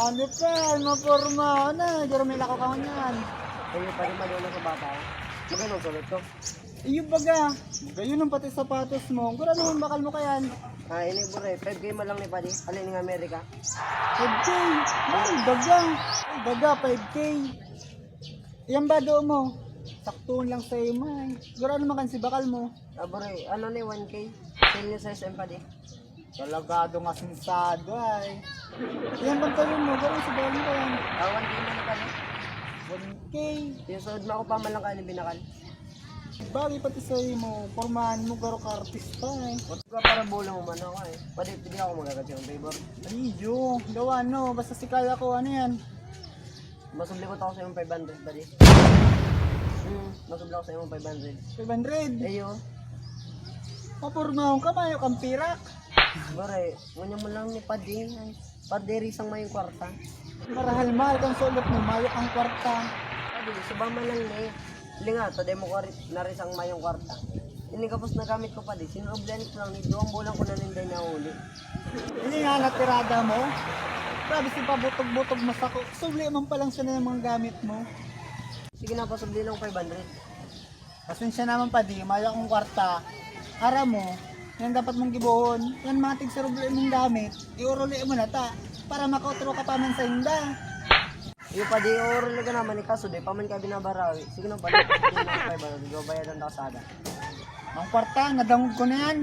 Ano pa? Maporma na. Jerome lako ka niyan. Kayo pa rin maluna sa bata. Magandang sulit ko. Iyo baga. Gayon ang pati sapatos mo. Gura naman bakal mo kayan. Ini bure, 5K man lang ni Padi. Alin ng Amerika. 5K. Ay, baga. Ay, baga, 5K. Yan ba do mo? Saktuon lang sa iyo, man. Gura naman kan si bakal mo. Bure, ano ni 1K? Sale niyo sa SM Padi. Talagado nga sinsado ay. Yan bang kayo mo? Gura si bakal mo kayan. 1K man ni Padi. 1K. Yung suod mo ako pa man lang kayo ni Binakal. Bagay pati sa iyo mo. Pormahan mo, garo ka artist pa eh. Ba't ka para bola mo man ako eh. Padi, pwede ako magagat yung favor. Ay, yo. Gawa no. Basta si kaya ko, ano yan? Masublikot ako sa yung 500, Padi. Masublik ako sa yung 500. 500. Ayo. Mapurmahon ka, mayo kang pirak. Bure, ngunyan mo lang ni Padi. Padi, risang may kwarta. Marahal mahal kang sulot mo, mayo kang kwarta. Padi, subama lang ni. Hindi nga, tadi mo ko narisang mayong kwarta. Hindi kapos nagamit ko pa di. Sinuroblan ko lang ni Doang bulang ko na ninday na uli. Hindi nga natirada mo. Grabe si pabutog-butog masako. Subli man pa lang siya ng mga gamit mo. Sige na, pasubli lang 500. Pasensya naman pa di, mayo kang kwarta. Ara mo, yan dapat mong gibuhon. Yan mga tig-surubli mong gamit, iuruli mo na ta. Para makautro ka pa man sa hinda. Iyo pa di, orali ka naman, ikaso di, paman ka binabarawi. Sige na, balik ko ng 500. Gabayad ang kasada. Ang kwarta, nadangog ko na yan.